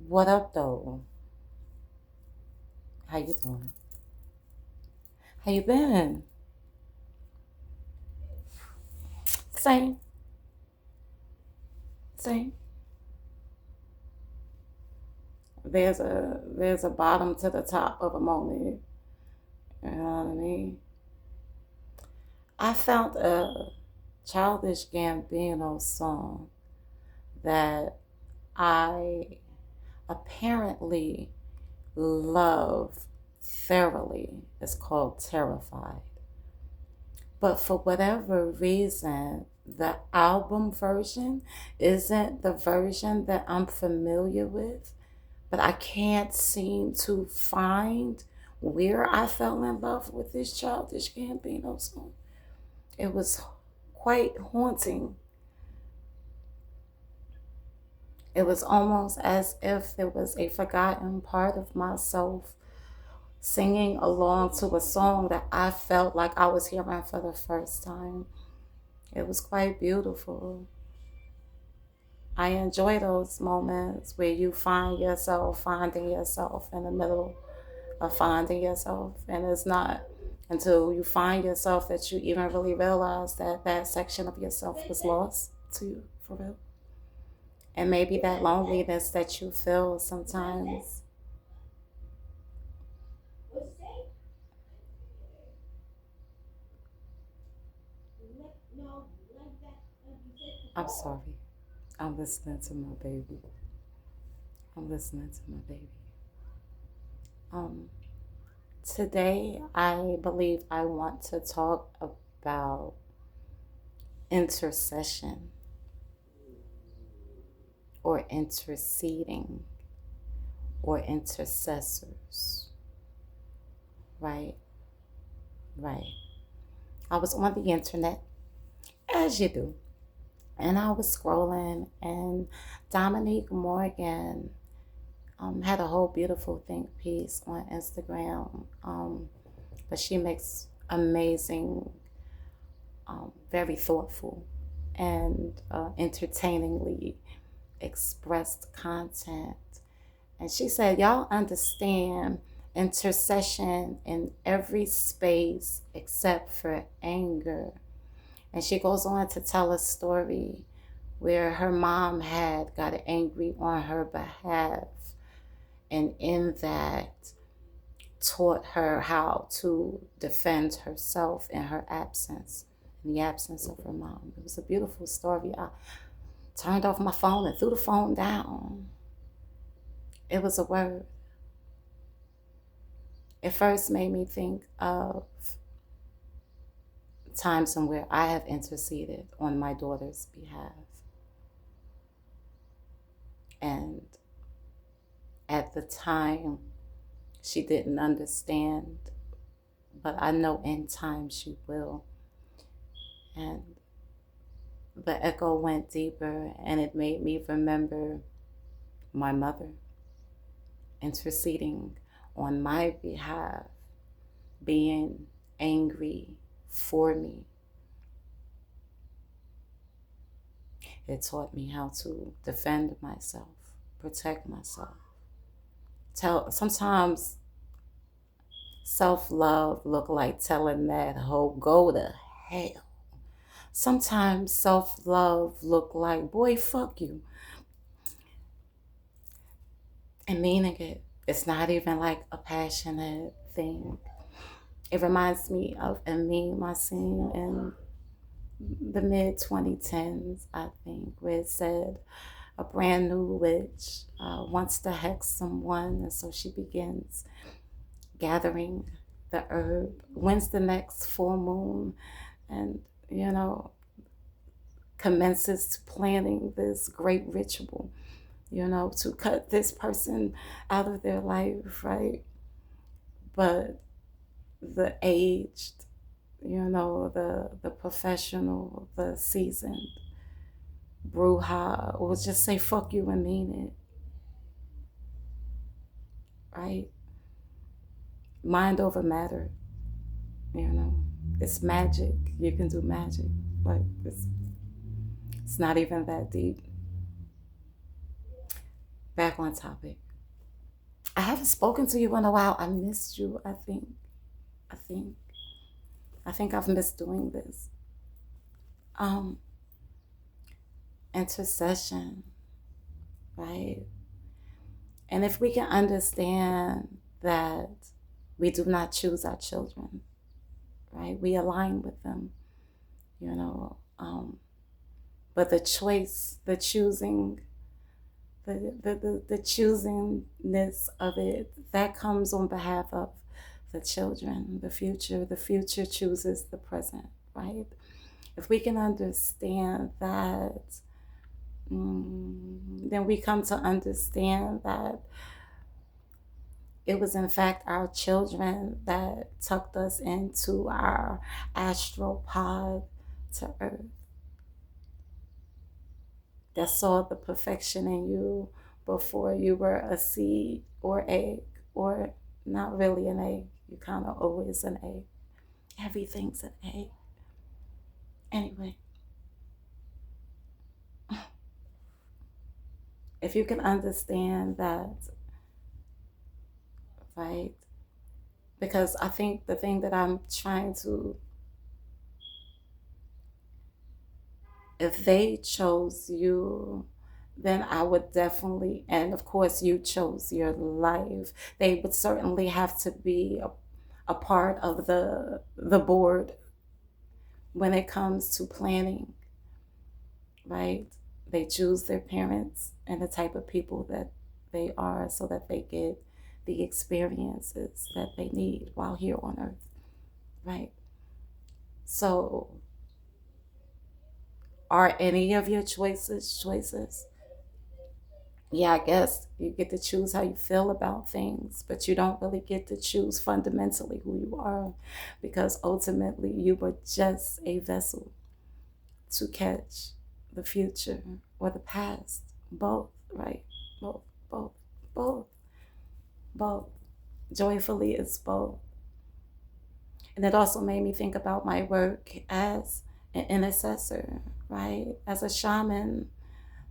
What up, though? How you doing? How you been? Same, same. There's a bottom to the top of a moment. You know what I mean? I found a Childish Gambino song that I apparently love thoroughly. It's called Terrified. But for whatever reason, the album version isn't the version that I'm familiar with. But I can't seem to find where I fell in love with this Childish Gambino song. It was quite haunting. It was almost as if there was a forgotten part of myself singing along to a song that I felt like I was hearing for the first time. It was quite beautiful. I enjoy those moments where you find yourself finding yourself in the middle of finding yourself. And it's not until you find yourself that you even really realize that that section of yourself was lost to you, for real. And maybe that loneliness that you feel sometimes. I'm sorry. I'm listening to my baby. I'm listening to my baby. Um, Today, I believe I want to talk about intercession or interceding or intercessors. Right, right. I was on the internet, as you do, and I was scrolling, and Dominique Morgan had a whole beautiful think piece on Instagram. But she makes amazing, very thoughtful, and entertainingly expressed content. And she said, y'all understand intercession in every space except for anger. And she goes on to tell a story where her mom had got angry on her behalf, and in that taught her how to defend herself in her absence, in the absence of her mom. It was a beautiful story. I turned off my phone and threw the phone down. It was a word. It first made me think of times in where I have interceded on my daughter's behalf. And at the time, she didn't understand, but I know in time she will. And the echo went deeper, and it made me remember my mother interceding on my behalf, being angry for me. It taught me how to defend myself, protect myself. Sometimes self-love look like telling that hoe go to hell. Sometimes self-love look like, boy, fuck you. And meaning it. It's not even like a passionate thing. It reminds me of my scene in the mid 2010s, I think, where it said a brand new witch wants to hex someone, and so she begins gathering the herb. When's the next full moon? And, commences to planning this great ritual, to cut this person out of their life, right? But the aged, the professional, the seasoned bruja will just say fuck you and mean it, right? Mind over matter, it's magic. You can do magic. Like it's not even that deep. back on topic. I haven't spoken to you in a while. I missed you. I think, I think I've missed doing this. Um, Intercession, right? And if we can understand that we do not choose our children, right? We align with them, you know. But the choice, the choosing, the choosingness of it, that comes on behalf of the children, the future. The future chooses the present, right? If we can understand that, then we come to understand that it was in fact our children that tucked us into our astral pod to earth, that saw the perfection in you before you were a seed or egg, or not really an egg. You kind of always an egg. Everything's an egg. Anyway, if you can understand that, right? Because I think the thing that I'm trying to, if they chose you, then I would definitely, and of course you chose your life, they would certainly have to be a part of the board when it comes to planning, right? They choose their parents and the type of people that they are so that they get the experiences that they need while here on earth, right? So are any of your choices? Yeah, I guess you get to choose how you feel about things, but you don't really get to choose fundamentally who you are, because ultimately you were just a vessel to catch the future or the past. Both, right? Both, both, both, both. Joyfully, it's both. And it also made me think about my work as an intercessor, right? As a shaman,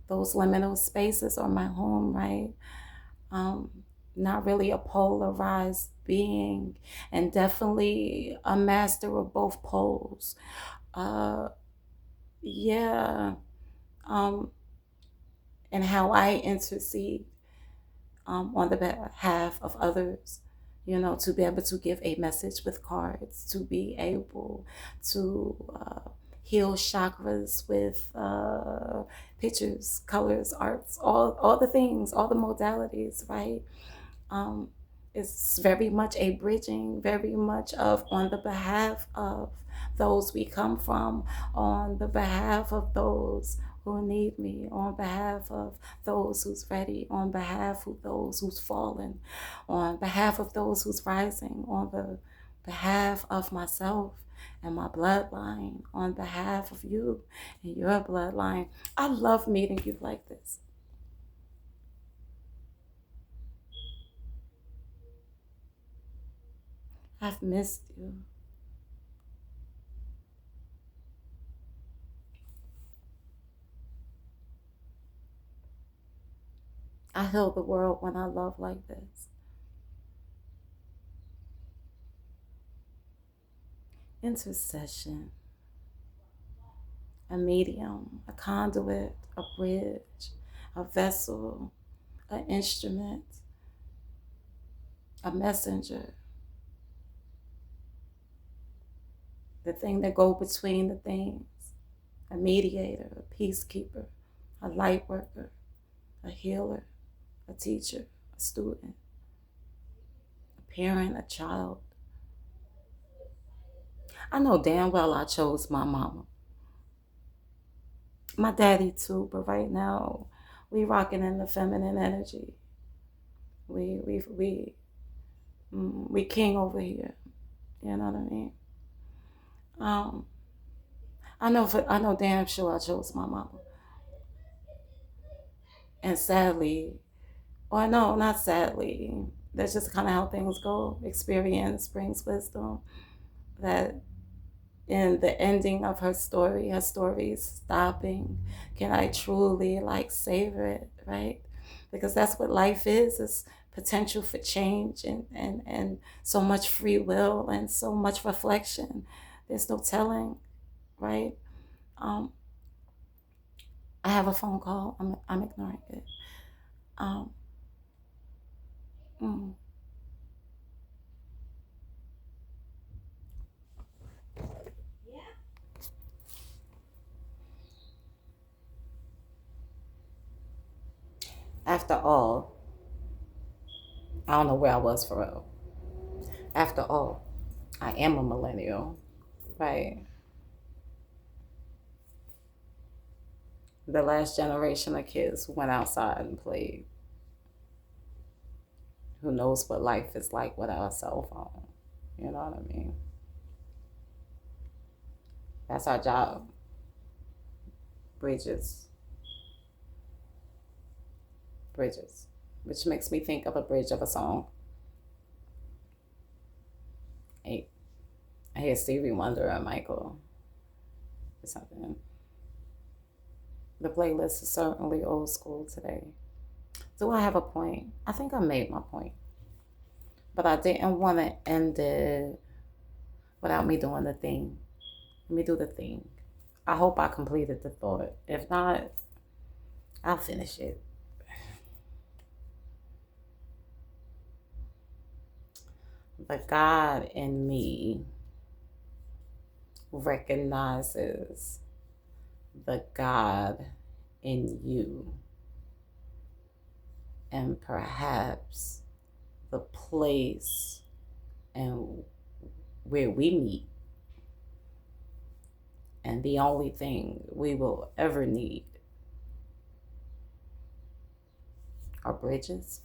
those liminal spaces are my home, right? Not really a polarized being, and definitely a master of both poles. Uh, yeah, and how I intercede on the behalf of others, you know, to be able to give a message with cards, to be able to heal chakras with pictures, colors, arts, all the things, all the modalities, right? Um, it's very much a bridging, very much of on the behalf of those we come from, on the behalf of those who need me, on behalf of those who's ready, on behalf of those who's fallen, on behalf of those who's rising, on the behalf of myself and my bloodline, on behalf of you and your bloodline. I love meeting you like this. I've missed you. I heal the world when I love like this. Intercession, a medium, a conduit, a bridge, a vessel, an instrument, a messenger, the thing that go between the things, a mediator, a peacekeeper, a light worker, a healer, a teacher, a student, a parent, a child. I know damn well I chose my mama. My daddy too, but right now we rocking in the feminine energy. We king over here. You know what I mean? Um, I know damn sure I chose my mama. And sadly, or no, not sadly, that's just kind of how things go. Experience brings wisdom. That in the ending of her story is stopping. Can I truly like savor it, right? because that's what life is potential for change and so much free will and so much reflection. There's no telling, right? Um, I have a phone call. I'm ignoring it. Um, mm. After all, I don't know where I was for real. After all, I am a millennial, right? The last generation of kids who went outside and played. Who knows what life is like without a cell phone? You know what I mean? That's our job. Bridges. Bridges. Which makes me think of a bridge of a song. I hear Stevie Wonder or Michael or something. The playlist is certainly old school today. Do I have a point? I think I made my point. But I didn't want to end it without me doing the thing. Let me do the thing. I hope I completed the thought. If not, I'll finish it. The God in me recognizes the God in you, and perhaps the place and where we meet, and the only thing we will ever need are bridges.